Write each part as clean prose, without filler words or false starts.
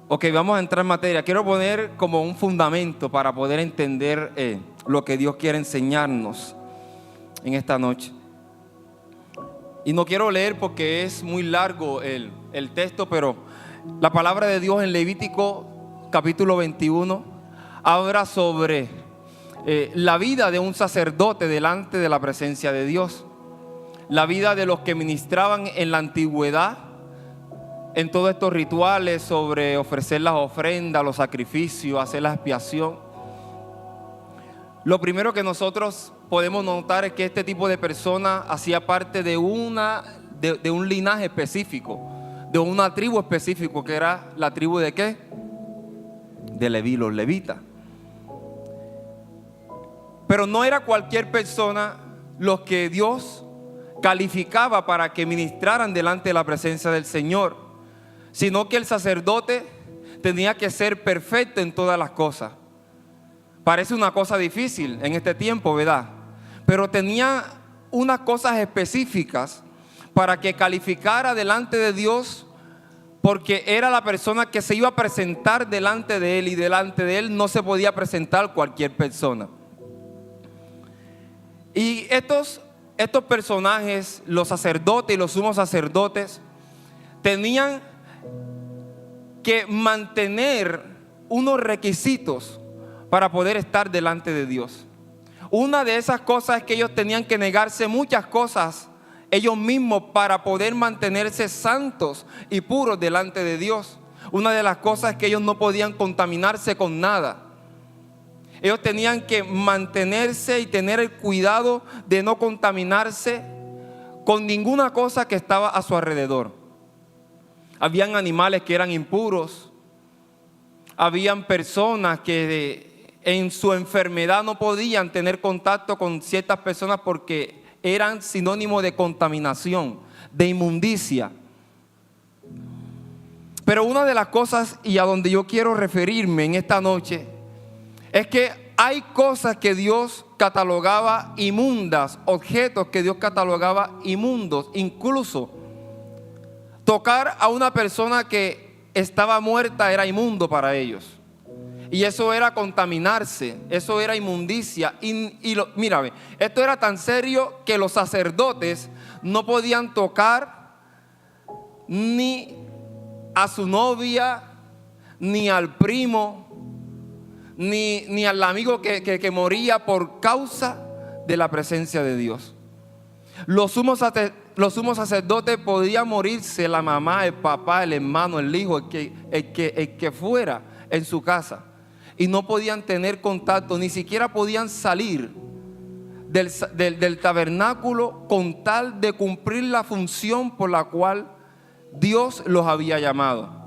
Ok, vamos a entrar en materia. Quiero poner como un fundamento para poder entender lo que Dios quiere enseñarnos en esta noche. Y no quiero leer porque es muy largo el texto, pero la palabra de Dios en Levítico capítulo 21 habla sobre la vida de un sacerdote delante de la presencia de Dios. La vida de los que ministraban en la antigüedad, en todos estos rituales sobre ofrecer las ofrendas, los sacrificios, hacer la expiación. Lo primero que nosotros podemos notar es que este tipo de persona hacía parte de un linaje específico, de una tribu específica, que era la tribu ¿de qué? De Leví, los levitas. Pero no era cualquier persona los que Dios calificaba para que ministraran delante de la presencia del Señor, sino que el sacerdote tenía que ser perfecto en todas las cosas. Parece una cosa difícil en este tiempo, ¿verdad? Pero tenía unas cosas específicas para que calificara delante de Dios, porque era la persona que se iba a presentar delante de Él, y delante de Él no se podía presentar cualquier persona. Y estos personajes, los sacerdotes y los sumos sacerdotes, tenían que mantener unos requisitos para poder estar delante de Dios. Una de esas cosas es que ellos tenían que negarse muchas cosas ellos mismos para poder mantenerse santos y puros delante de Dios. Una de las cosas es que ellos no podían contaminarse con nada. Ellos tenían que mantenerse y tener el cuidado de no contaminarse con ninguna cosa que estaba a su alrededor. Habían animales que eran impuros. Habían personas que en su enfermedad no podían tener contacto con ciertas personas porque eran sinónimo de contaminación, de inmundicia. Pero una de las cosas, y a donde yo quiero referirme en esta noche, es que hay cosas que Dios catalogaba inmundas, objetos que Dios catalogaba inmundos. Incluso tocar a una persona que estaba muerta era inmundo para ellos. Y eso era contaminarse, eso era inmundicia. Mírame, esto era tan serio que los sacerdotes no podían tocar ni a su novia, ni al primo, ni al amigo que moría por causa de la presencia de Dios. Los sumos sacerdotes podían morirse, la mamá, el papá, el hermano, el hijo, el que fuera en su casa, y no podían tener contacto, ni siquiera podían salir del tabernáculo con tal de cumplir la función por la cual Dios los había llamado.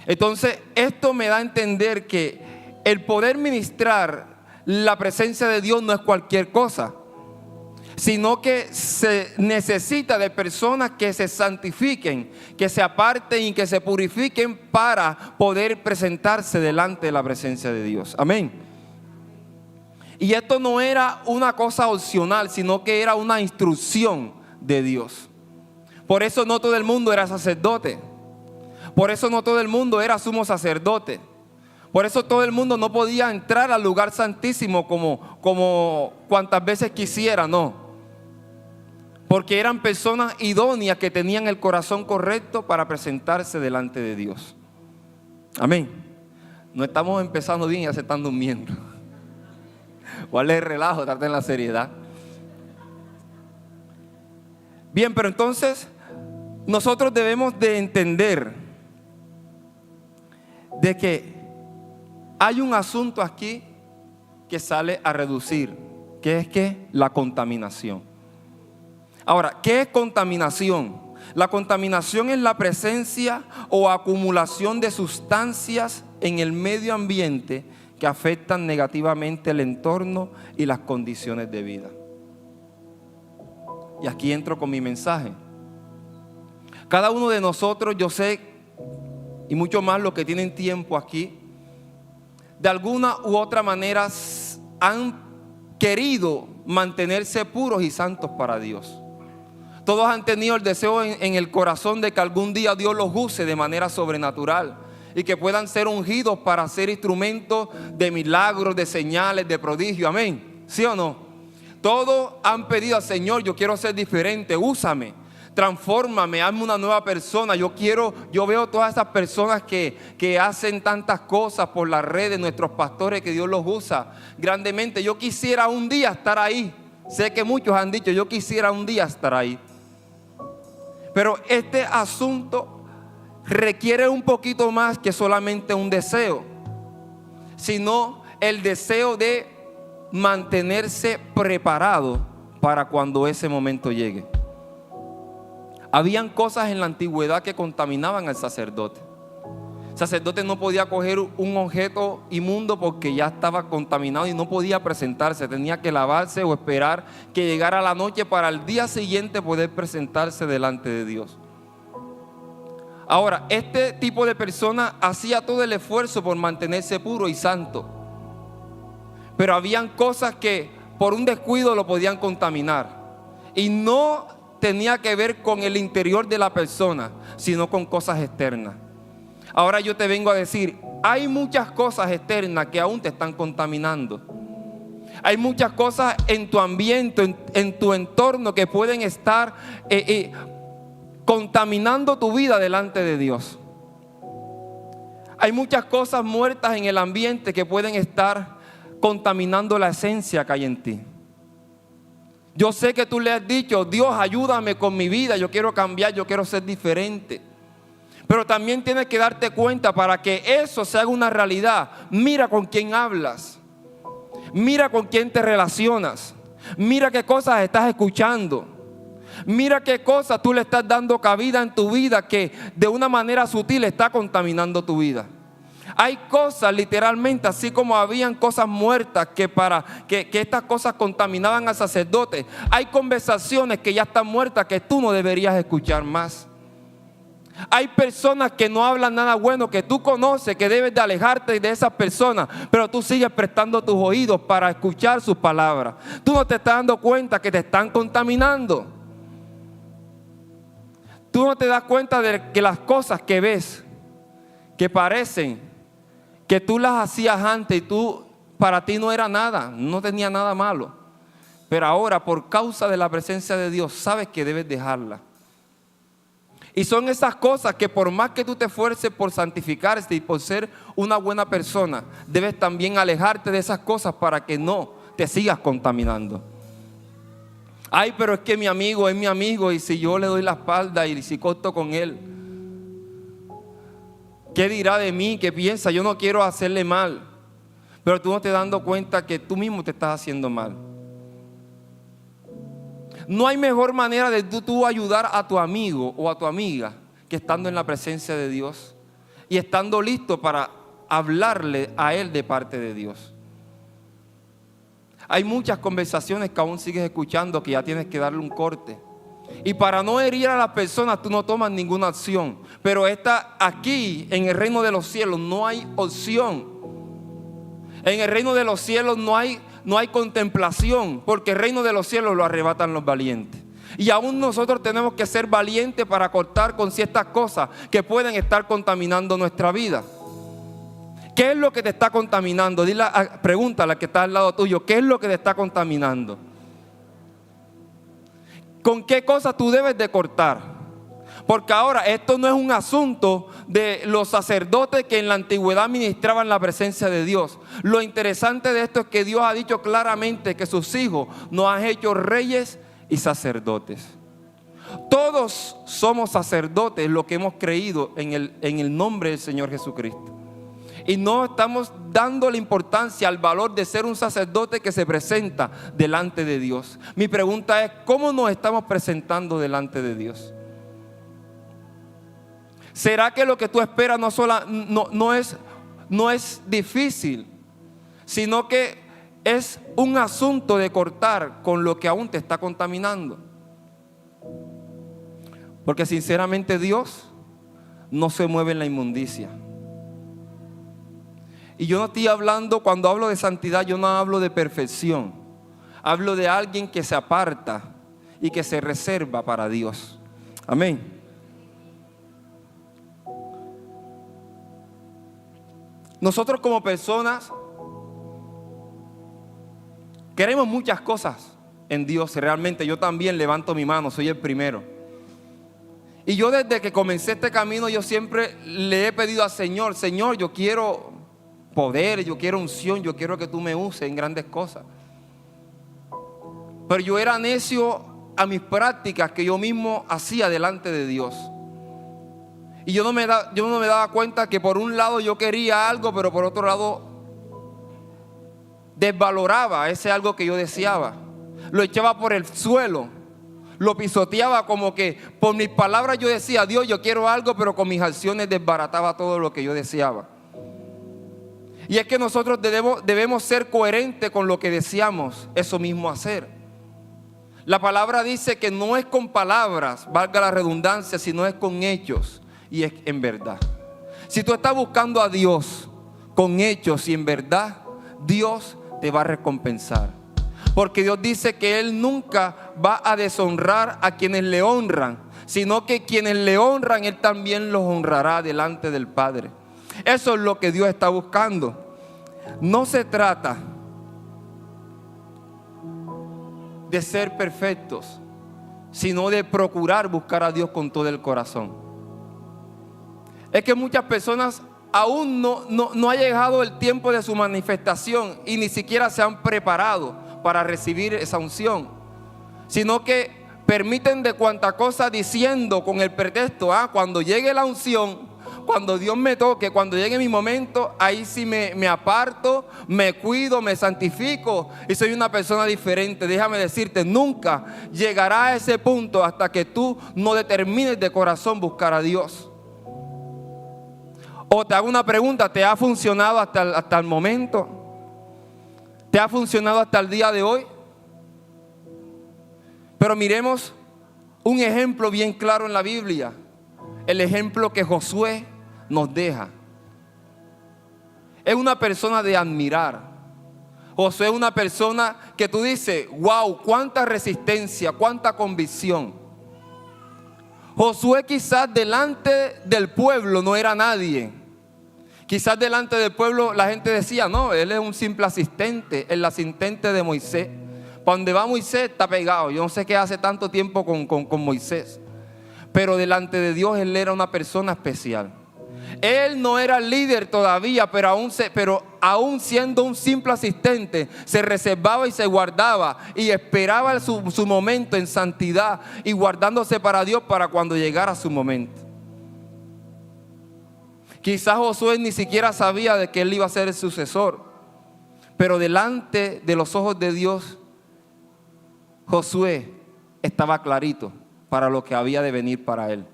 Entonces, esto me da a entender que el poder ministrar la presencia de Dios no es cualquier cosa, sino que se necesita de personas que se santifiquen, que se aparten y que se purifiquen para poder presentarse delante de la presencia de Dios. Amén. Y esto no era una cosa opcional, sino que era una instrucción de Dios. Por eso no todo el mundo era sacerdote. Por eso no todo el mundo era sumo sacerdote. Por eso todo el mundo no podía entrar al lugar santísimo como cuantas veces quisiera, no. Porque eran personas idóneas que tenían el corazón correcto para presentarse delante de Dios. Amén. No estamos empezando bien y ya se están durmiendo. ¿Cuál es el relajo? Traten la seriedad. Bien, pero entonces nosotros debemos de entender de que hay un asunto aquí que sale a reducir, que es que la contaminación. Ahora, ¿qué es contaminación? La contaminación es la presencia o acumulación de sustancias en el medio ambiente que afectan negativamente el entorno y las condiciones de vida. Y aquí entro con mi mensaje. Cada uno de nosotros, yo sé, y mucho más los que tienen tiempo aquí, de alguna u otra manera han querido mantenerse puros y santos para Dios. Todos han tenido el deseo en el corazón de que algún día Dios los use de manera sobrenatural y que puedan ser ungidos para ser instrumentos de milagros, de señales, de prodigios. Amén. ¿Sí o no? Todos han pedido al Señor: yo quiero ser diferente, úsame, transfórmame, hazme una nueva persona. Yo veo todas esas personas que hacen tantas cosas por las redes, nuestros pastores, que Dios los usa grandemente. Yo quisiera un día estar ahí. Sé que muchos han dicho: yo quisiera un día estar ahí. Pero este asunto requiere un poquito más que solamente un deseo, sino el deseo de mantenerse preparado para cuando ese momento llegue. Habían cosas en la antigüedad que contaminaban al sacerdote. El sacerdote no podía coger un objeto inmundo porque ya estaba contaminado y no podía presentarse. Tenía que lavarse o esperar que llegara la noche para el día siguiente poder presentarse delante de Dios. Ahora, este tipo de persona hacía todo el esfuerzo por mantenerse puro y santo. Pero habían cosas que por un descuido lo podían contaminar. Y no tenía que ver con el interior de la persona, sino con cosas externas. Ahora yo te vengo a decir: hay muchas cosas externas que aún te están contaminando. Hay muchas cosas en tu ambiente, en tu entorno, que pueden estar contaminando tu vida delante de Dios. Hay muchas cosas muertas en el ambiente que pueden estar contaminando la esencia que hay en ti. Yo sé que tú le has dicho: Dios, ayúdame con mi vida, yo quiero cambiar, yo quiero ser diferente. Pero también tienes que darte cuenta, para que eso se haga una realidad, mira con quién hablas, mira con quién te relacionas, mira qué cosas estás escuchando, mira qué cosas tú le estás dando cabida en tu vida que de una manera sutil está contaminando tu vida. Hay cosas, literalmente, así como habían cosas muertas que estas cosas contaminaban al sacerdote, hay conversaciones que ya están muertas que tú no deberías escuchar más. Hay personas que no hablan nada bueno, que tú conoces, que debes de alejarte de esas personas, pero tú sigues prestando tus oídos para escuchar sus palabras. Tú no te estás dando cuenta que te están contaminando. Tú no te das cuenta de que las cosas que ves, que parecen que tú las hacías antes y para ti no era nada, no tenía nada malo, pero ahora por causa de la presencia de Dios sabes que debes dejarla. Y son esas cosas que por más que tú te esfuerces por santificarte y por ser una buena persona, debes también alejarte de esas cosas para que no te sigas contaminando. Ay, pero es que mi amigo es mi amigo, y si yo le doy la espalda y si corto con él, ¿qué dirá de mí? ¿Qué piensa? Yo no quiero hacerle mal. Pero tú no te dando cuenta que tú mismo te estás haciendo mal. No hay mejor manera de tú ayudar a tu amigo o a tu amiga que estando en la presencia de Dios y estando listo para hablarle a él de parte de Dios. Hay muchas conversaciones que aún sigues escuchando que ya tienes que darle un corte. Y para no herir a las personas tú no tomas ninguna acción. Pero aquí en el reino de los cielos no hay opción. En el reino de los cielos no hay contemplación, porque el reino de los cielos lo arrebatan los valientes. Y aún nosotros tenemos que ser valientes para cortar con ciertas cosas que pueden estar contaminando nuestra vida. ¿Qué es lo que te está contaminando? Pregúntale al que está al lado tuyo: ¿qué es lo que te está contaminando? ¿Con qué cosas tú debes de cortar? Porque ahora esto no es un asunto de los sacerdotes que en la antigüedad ministraban la presencia de Dios. Lo interesante de esto es que Dios ha dicho claramente que sus hijos nos han hecho reyes y sacerdotes. Todos somos sacerdotes los que hemos creído en el nombre del Señor Jesucristo. Y no estamos dándole importancia al valor de ser un sacerdote que se presenta delante de Dios. Mi pregunta es: ¿cómo nos estamos presentando delante de Dios? ¿Será que lo que tú esperas no es difícil, sino que es un asunto de cortar con lo que aún te está contaminando? Porque sinceramente Dios no se mueve en la inmundicia. Y yo no estoy hablando, cuando hablo de santidad, yo no hablo de perfección. Hablo de alguien que se aparta y que se reserva para Dios. Amén. Nosotros como personas queremos muchas cosas en Dios. Realmente yo también levanto mi mano, soy el primero. Y yo desde que comencé este camino, yo siempre le he pedido al Señor: Señor, yo quiero poder, yo quiero unción, yo quiero que tú me uses en grandes cosas. Pero yo era necio a mis prácticas que yo mismo hacía delante de Dios. Y yo no me daba cuenta que por un lado yo quería algo, pero por otro lado desvaloraba ese algo que yo deseaba. Lo echaba por el suelo, lo pisoteaba, como que por mis palabras yo decía: Dios, yo quiero algo, pero con mis acciones desbarataba todo lo que yo deseaba. Y es que nosotros debemos ser coherentes con lo que deseamos eso mismo hacer. La palabra dice que no es con palabras, valga la redundancia, sino es con hechos y es en verdad. Si tú estás buscando a Dios con hechos y en verdad, Dios te va a recompensar. Porque Dios dice que Él nunca va a deshonrar a quienes le honran, sino que quienes le honran, Él también los honrará delante del Padre. Eso es lo que Dios está buscando. No se trata de ser perfectos, sino de procurar buscar a Dios con todo el corazón. Es que muchas personas aún no ha llegado el tiempo de su manifestación y ni siquiera se han preparado para recibir esa unción, sino que permiten de cuanta cosa diciendo con el pretexto: cuando llegue la unción, cuando Dios me toque, cuando llegue mi momento, ahí sí me aparto, me cuido, me santifico y soy una persona diferente. Déjame decirte, nunca llegará a ese punto hasta que tú no determines de corazón buscar a Dios. O te hago una pregunta: ¿te ha funcionado hasta el momento? ¿Te ha funcionado hasta el día de hoy? Pero miremos un ejemplo bien claro en la Biblia. El ejemplo que Josué nos deja. Es una persona de admirar. Josué es una persona que tú dices: wow, cuánta resistencia, cuánta convicción. Josué quizás delante del pueblo no era nadie. Quizás delante del pueblo la gente decía: no, él es un simple asistente, el asistente de Moisés. Para donde va Moisés está pegado. Yo no sé qué hace tanto tiempo con Moisés. Pero delante de Dios él era una persona especial. Él no era líder todavía, pero aún siendo un simple asistente, se reservaba y se guardaba y esperaba su momento en santidad y guardándose para Dios para cuando llegara su momento. Quizás Josué ni siquiera sabía de que él iba a ser el sucesor, pero delante de los ojos de Dios, Josué estaba clarito para lo que había de venir para él.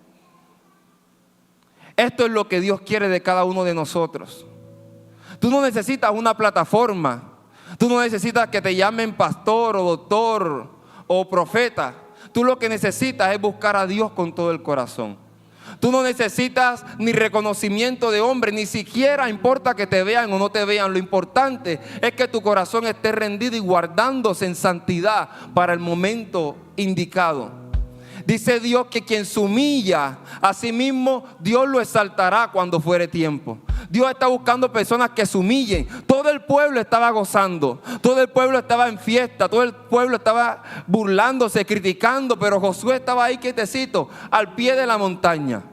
Esto es lo que Dios quiere de cada uno de nosotros. Tú no necesitas una plataforma. Tú no necesitas que te llamen pastor o doctor o profeta. Tú lo que necesitas es buscar a Dios con todo el corazón. Tú no necesitas ni reconocimiento de hombre, ni siquiera importa que te vean o no te vean. Lo importante es que tu corazón esté rendido y guardándose en santidad para el momento indicado. Dice Dios que quien se humilla a sí mismo, Dios lo exaltará cuando fuere tiempo. Dios está buscando personas que se humillen. Todo el pueblo estaba gozando, todo el pueblo estaba en fiesta, todo el pueblo estaba burlándose, criticando, pero Josué estaba ahí quietecito, al pie de la montaña.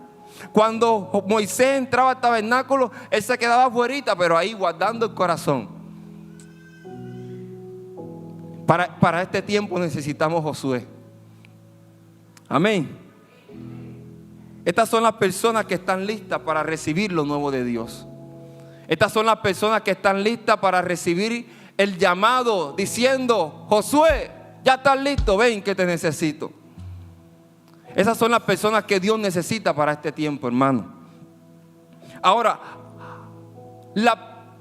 Cuando Moisés entraba al tabernáculo, él se quedaba afuera, pero ahí guardando el corazón. Para este tiempo necesitamos Josué. Amén. Estas son las personas que están listas para recibir lo nuevo de Dios. Estas son las personas que están listas para recibir el llamado diciendo: Josué, ya estás listo, ven que te necesito. Esas son las personas que Dios necesita para este tiempo, hermano. Ahora,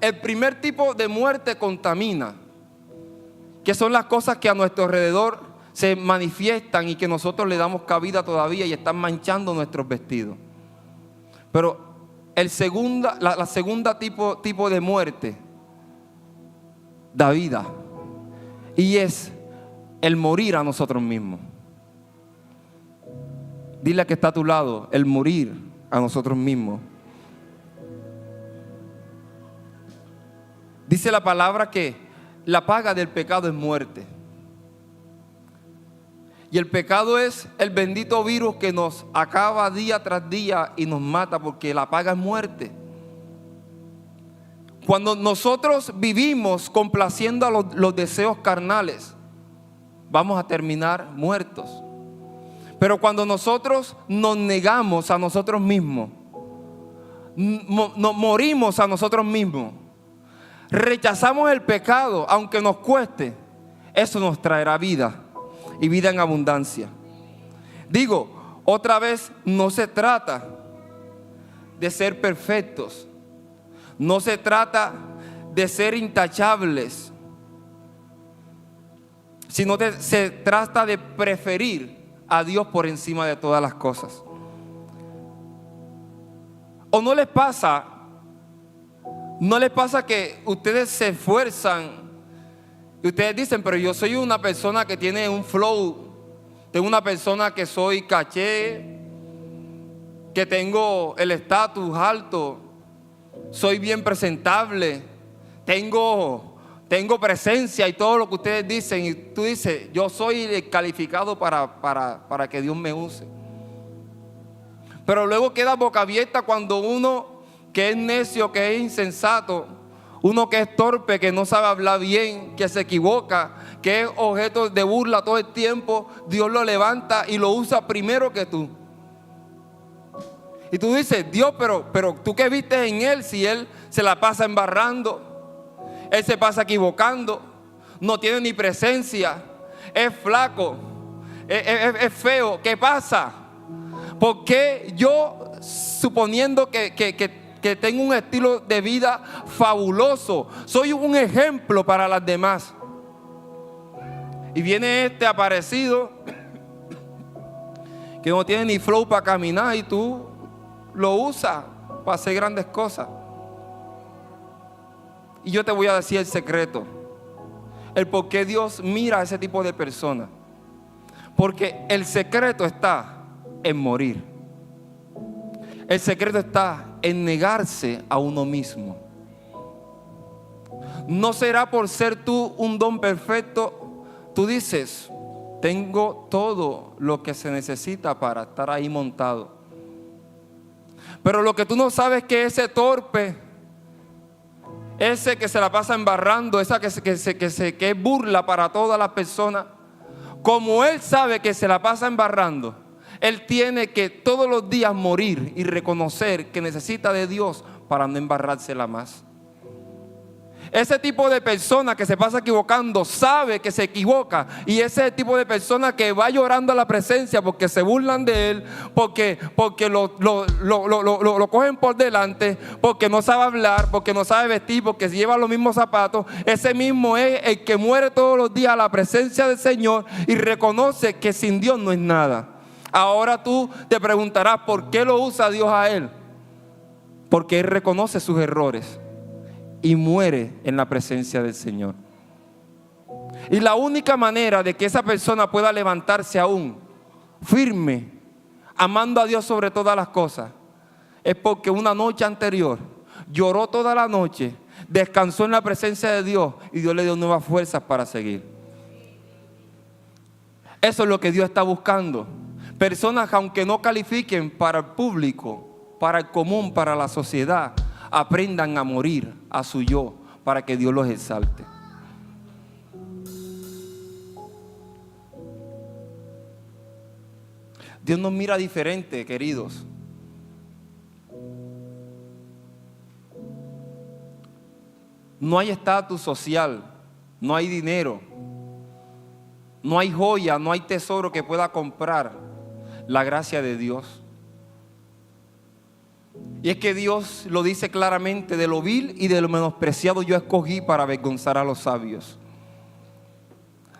el primer tipo de muerte contamina, que son las cosas que a nuestro alrededor se manifiestan y que nosotros le damos cabida todavía y están manchando nuestros vestidos. Pero la segunda tipo de muerte da vida, y es el morir a nosotros mismos. Dile a que está a tu lado, el morir a nosotros mismos. Dice la palabra que la paga del pecado es muerte. Y el pecado es el bendito virus que nos acaba día tras día y nos mata, porque la paga es muerte. Cuando nosotros vivimos complaciendo a los deseos carnales, vamos a terminar muertos. Pero cuando nosotros nos negamos a nosotros mismos, morimos a nosotros mismos, rechazamos el pecado, aunque nos cueste, eso nos traerá vida y vida en abundancia. Digo, otra vez, no se trata de ser perfectos, no se trata de ser intachables, sino se trata de preferir a Dios por encima de todas las cosas. ¿O no les pasa que ustedes se esfuerzan y ustedes dicen, pero yo soy una persona que tiene un flow, tengo una persona que soy caché, que tengo el estatus alto, soy bien presentable, tengo presencia y todo lo que ustedes dicen, y tú dices, yo soy el calificado para que Dios me use? Pero luego queda boca abierta cuando uno que es necio, que es insensato, uno que es torpe, que no sabe hablar bien, que se equivoca, que es objeto de burla todo el tiempo, Dios lo levanta y lo usa primero que tú. Y tú dices, Dios, pero tú qué viste en él, si él se la pasa embarrando, él se pasa equivocando, no tiene ni presencia, es flaco, es feo, ¿qué pasa? ¿Por qué yo, suponiendo que tengo un estilo de vida fabuloso, soy un ejemplo para las demás, y viene este aparecido que no tiene ni flow para caminar y tú lo usas para hacer grandes cosas? Y yo te voy a decir el secreto, el por qué Dios mira a ese tipo de personas. Porque el secreto está en morir. El secreto está en negarse a uno mismo. No será por ser tú un don perfecto. Tú dices, tengo todo lo que se necesita para estar ahí montado. Pero lo que tú no sabes es que ese torpe, ese que se la pasa embarrando, esa que es burla para todas las personas, como él sabe que se la pasa embarrando, él tiene que todos los días morir y reconocer que necesita de Dios para no embarrársela más. Ese tipo de persona que se pasa equivocando sabe que se equivoca, y ese tipo de persona que va llorando a la presencia porque se burlan de él, porque lo cogen por delante, porque no sabe hablar, porque no sabe vestir, porque lleva los mismos zapatos. Ese mismo es el que muere todos los días a la presencia del Señor y reconoce que sin Dios no es nada. Ahora tú te preguntarás, ¿por qué lo usa Dios a él? Porque él reconoce sus errores y muere en la presencia del Señor. Y la única manera de que esa persona pueda levantarse aún firme, amando a Dios sobre todas las cosas, es porque una noche anterior lloró toda la noche, descansó en la presencia de Dios y Dios le dio nuevas fuerzas para seguir. Eso es lo que Dios está buscando. Personas que, aunque no califiquen para el público, para el común, para la sociedad, aprendan a morir a su yo para que Dios los exalte. Dios nos mira diferente, queridos. No hay estatus social, no hay dinero, no hay joya, no hay tesoro que pueda comprar la gracia de Dios. Y es que Dios lo dice claramente: de lo vil y de lo menospreciado yo escogí para avergonzar a los sabios.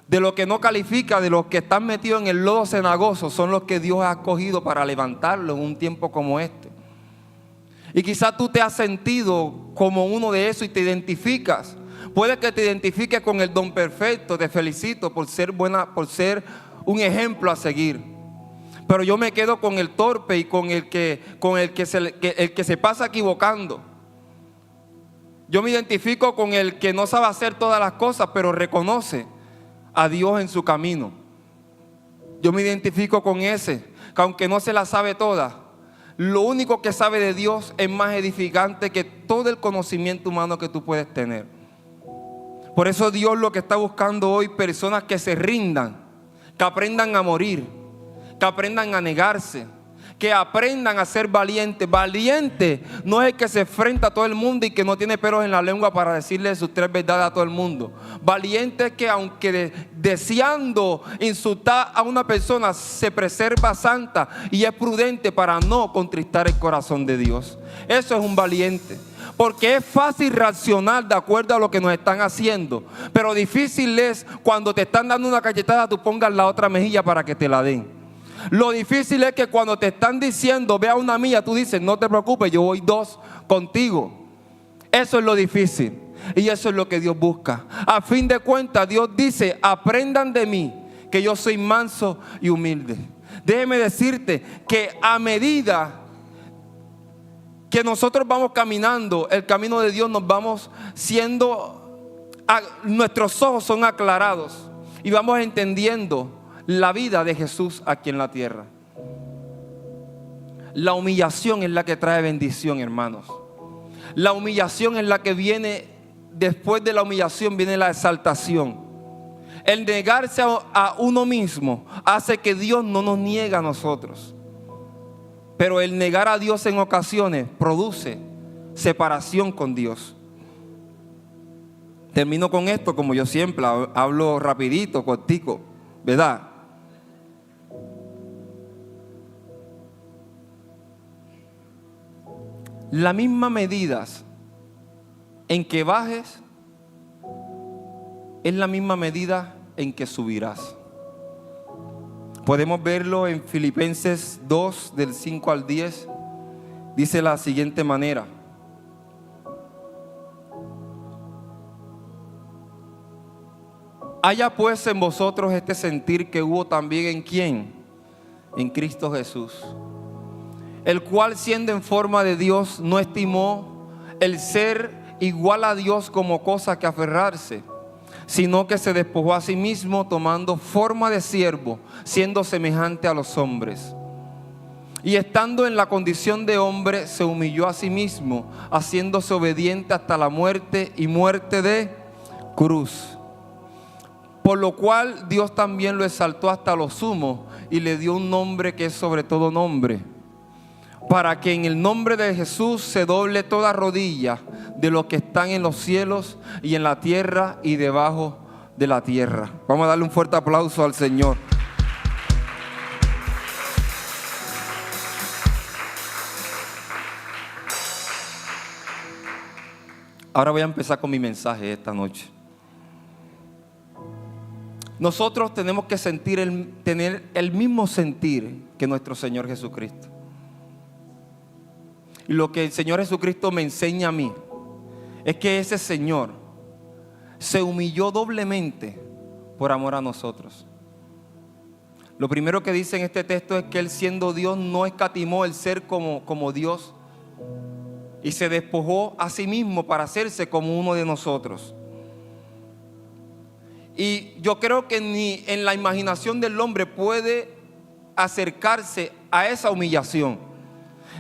De lo que no califica, de los que están metidos en el lodo cenagoso, son los que Dios ha escogido para levantarlo en un tiempo como este. Y quizás tú te has sentido como uno de esos y te identificas. Puede que te identifiques con el don perfecto. Te felicito por ser buena, por ser un ejemplo a seguir. Pero yo me quedo con el torpe y con el que se pasa equivocando. Yo me identifico con el que no sabe hacer todas las cosas, pero reconoce a Dios en su camino. Yo me identifico con ese, que aunque no se la sabe toda, lo único que sabe de Dios es más edificante que todo el conocimiento humano que tú puedes tener. Por eso Dios lo que está buscando hoy, personas que se rindan, que aprendan a morir, que aprendan a negarse, que aprendan a ser valientes. Valiente no es el que se enfrenta a todo el mundo y que no tiene pelos en la lengua para decirle sus 3 verdades a todo el mundo. Valiente es que aunque deseando insultar a una persona, se preserva santa y es prudente para no contristar el corazón de Dios. Eso es un valiente. Porque es fácil reaccionar de acuerdo a lo que nos están haciendo, pero difícil es cuando te están dando una cachetada, tú pongas la otra mejilla para que te la den. Lo difícil es que cuando te están diciendo, ve a una milla, tú dices, no te preocupes, yo voy 2 contigo. Eso es lo difícil y eso es lo que Dios busca. A fin de cuentas, Dios dice, aprendan de mí, que yo soy manso y humilde. Déjeme decirte que a medida que nosotros vamos caminando el camino de Dios, nos vamos nuestros ojos son aclarados y vamos entendiendo la vida de Jesús aquí en la tierra. La humillación es la que trae bendición, hermanos. La humillación es la que viene, después de la humillación viene la exaltación. El negarse a uno mismo hace que Dios no nos niegue a nosotros. Pero el negar a Dios en ocasiones produce separación con Dios. Termino con esto, como yo siempre hablo rapidito, cortico, ¿verdad? La misma medida en que bajes es la misma medida en que subirás. Podemos verlo en Filipenses 2, del 5 al 10. Dice de la siguiente manera: haya pues en vosotros este sentir que hubo también en ¿quién? En Cristo Jesús, el cual siendo en forma de Dios no estimó el ser igual a Dios como cosa que aferrarse, sino que se despojó a sí mismo, tomando forma de siervo, siendo semejante a los hombres. Y estando en la condición de hombre, se humilló a sí mismo, haciéndose obediente hasta la muerte y muerte de cruz. Por lo cual Dios también lo exaltó hasta lo sumo y le dio un nombre que es sobre todo nombre, para que en el nombre de Jesús se doble toda rodilla de los que están en los cielos y en la tierra y debajo de la tierra. Vamos a darle un fuerte aplauso al Señor. Ahora voy a empezar con mi mensaje esta noche. Nosotros tenemos que tener el mismo sentir que nuestro Señor Jesucristo. Y lo que el Señor Jesucristo me enseña a mí es que ese Señor se humilló doblemente por amor a nosotros. Lo primero que dice en este texto es que Él, siendo Dios, no escatimó el ser como Dios y se despojó a sí mismo para hacerse como uno de nosotros. Y yo creo que ni en la imaginación del hombre puede acercarse a esa humillación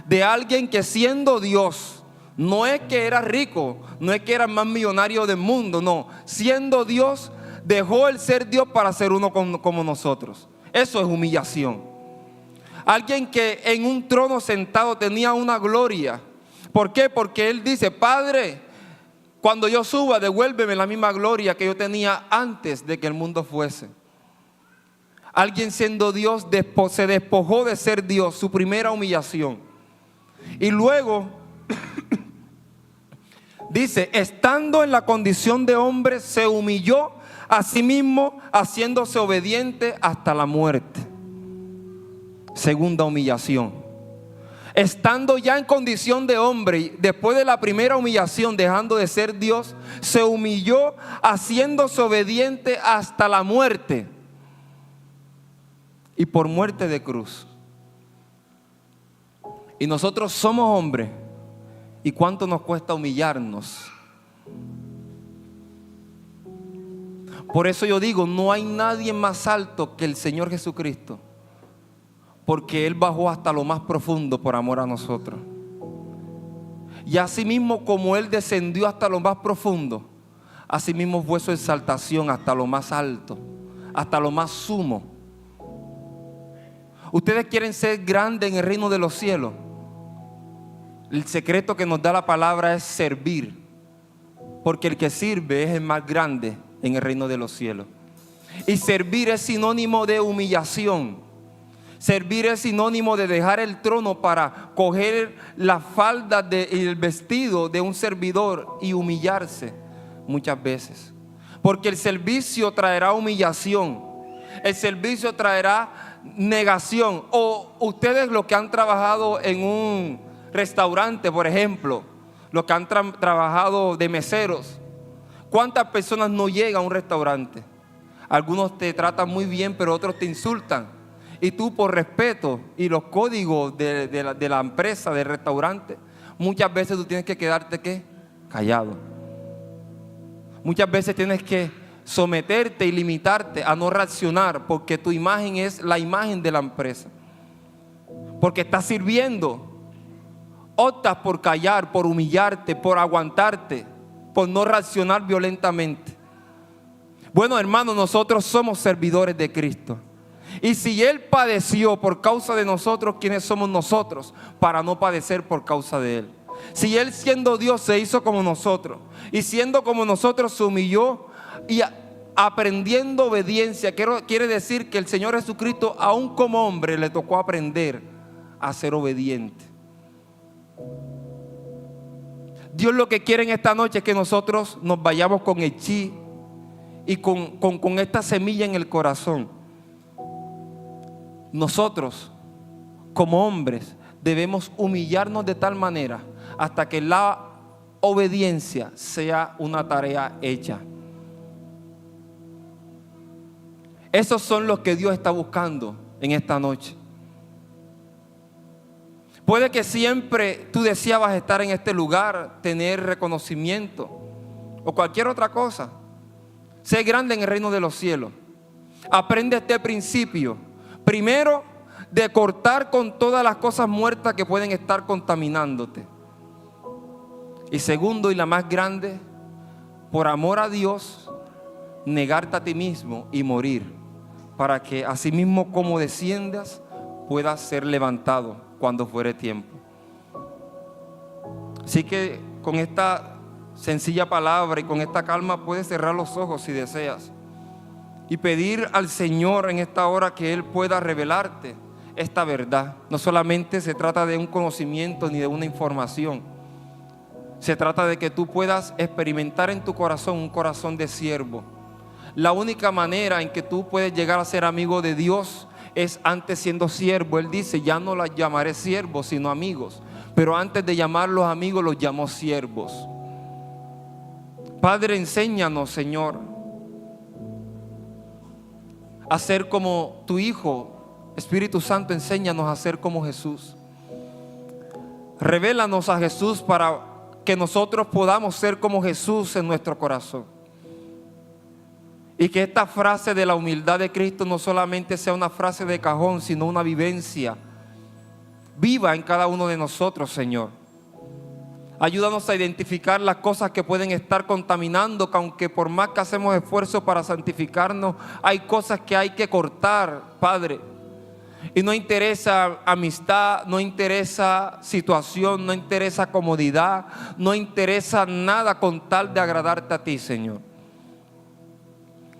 de alguien que, siendo Dios, no es que era rico, no es que era el más millonario del mundo, no, siendo Dios, dejó el ser Dios para ser uno como nosotros. Eso es humillación. Alguien que en un trono sentado tenía una gloria. ¿Por qué? Porque Él dice: Padre, cuando yo suba, devuélveme la misma gloria que yo tenía antes de que el mundo fuese. Alguien, siendo Dios, se despojó de ser Dios, su primera humillación. Y luego dice: estando en la condición de hombre, se humilló a sí mismo, haciéndose obediente hasta la muerte. Segunda humillación. Estando ya en condición de hombre, después de la primera humillación, dejando de ser Dios, se humilló haciéndose obediente hasta la muerte. Y por muerte de cruz. Y nosotros somos hombres. ¿Y cuánto nos cuesta humillarnos? Por eso yo digo, no hay nadie más alto que el Señor Jesucristo, porque Él bajó hasta lo más profundo por amor a nosotros. Y así mismo como Él descendió hasta lo más profundo, así mismo fue su exaltación hasta lo más alto, hasta lo más sumo. Ustedes quieren ser grandes en el reino de los cielos. El secreto que nos da la palabra es servir, porque el que sirve es el más grande en el reino de los cielos. Y servir es sinónimo de humillación. Servir es sinónimo de dejar el trono para coger la falda y el vestido de un servidor y humillarse muchas veces. Porque el servicio traerá humillación. El servicio traerá negación. O ustedes los que han trabajado en un restaurante, por ejemplo, los que han trabajado de meseros, ¿cuántas personas no llegan a un restaurante? Algunos te tratan muy bien, pero otros te insultan. Y tú, por respeto y los códigos de la empresa, del restaurante, muchas veces tú tienes que quedarte, ¿qué? Callado. Muchas veces tienes que someterte y limitarte a no reaccionar, porque tu imagen es la imagen de la empresa. Porque estás sirviendo. Optas por callar, por humillarte, por aguantarte, por no reaccionar violentamente. Bueno, hermanos, nosotros somos servidores de Cristo. Y si Él padeció por causa de nosotros, ¿quiénes somos nosotros para no padecer por causa de Él? Si Él, siendo Dios, se hizo como nosotros, y siendo como nosotros se humilló y aprendiendo obediencia, quiere decir que el Señor Jesucristo, aún como hombre, le tocó aprender a ser obediente. Dios lo que quiere en esta noche es que nosotros nos vayamos con el chi y con esta semilla en el corazón. Nosotros, como hombres, debemos humillarnos de tal manera hasta que la obediencia sea una tarea hecha. Esos son los que Dios está buscando en esta noche. Puede que siempre tú deseabas estar en este lugar, tener reconocimiento o cualquier otra cosa. Sé grande en el reino de los cielos. Aprende este principio. Primero, de cortar con todas las cosas muertas que pueden estar contaminándote. Y segundo, y la más grande, por amor a Dios, negarte a ti mismo y morir, para que así mismo como desciendas, puedas ser levantado cuando fuere tiempo. Así que con esta sencilla palabra y con esta calma puedes cerrar los ojos si deseas y pedir al Señor en esta hora que Él pueda revelarte esta verdad. No solamente se trata de un conocimiento ni de una información, se trata de que tú puedas experimentar en tu corazón un corazón de siervo. La única manera en que tú puedes llegar a ser amigo de Dios es antes siendo siervo. Él dice, ya no las llamaré siervos sino amigos, pero antes de llamarlos amigos los llamó siervos. Padre, enséñanos, Señor, a ser como tu Hijo. Espíritu Santo, enséñanos a ser como Jesús. Revélanos a Jesús para que nosotros podamos ser como Jesús en nuestro corazón. Y que esta frase de la humildad de Cristo no solamente sea una frase de cajón, sino una vivencia viva en cada uno de nosotros, Señor. Ayúdanos a identificar las cosas que pueden estar contaminando, que aunque por más que hacemos esfuerzo para santificarnos, hay cosas que hay que cortar, Padre. Y no interesa amistad, no interesa situación, no interesa comodidad, no interesa nada con tal de agradarte a ti, Señor.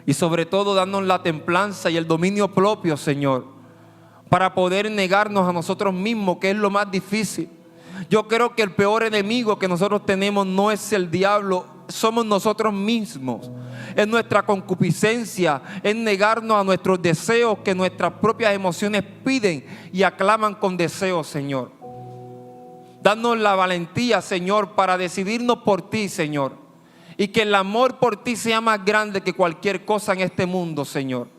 Y sobre todo, danos la templanza y el dominio propio, Señor, para poder negarnos a nosotros mismos, que es lo más difícil. Yo creo que el peor enemigo que nosotros tenemos no es el diablo, somos nosotros mismos. Es nuestra concupiscencia, es negarnos a nuestros deseos que nuestras propias emociones piden y aclaman con deseos, Señor. Danos la valentía, Señor, para decidirnos por ti, Señor. Y que el amor por ti sea más grande que cualquier cosa en este mundo, Señor.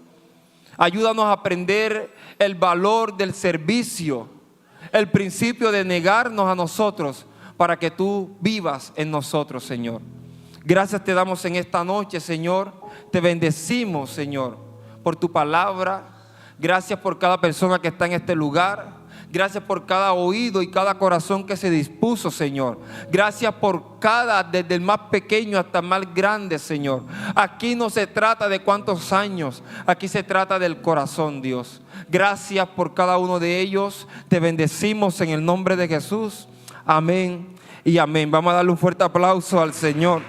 Ayúdanos a aprender el valor del servicio, el principio de negarnos a nosotros para que tú vivas en nosotros, Señor. Gracias te damos en esta noche, Señor. Te bendecimos, Señor, por tu palabra. Gracias por cada persona que está en este lugar. Gracias por cada oído y cada corazón que se dispuso, Señor. Gracias por cada, desde el más pequeño hasta el más grande, Señor. Aquí no se trata de cuántos años, aquí se trata del corazón, Dios. Gracias por cada uno de ellos. Te bendecimos en el nombre de Jesús. Amén y amén. Vamos a darle un fuerte aplauso al Señor.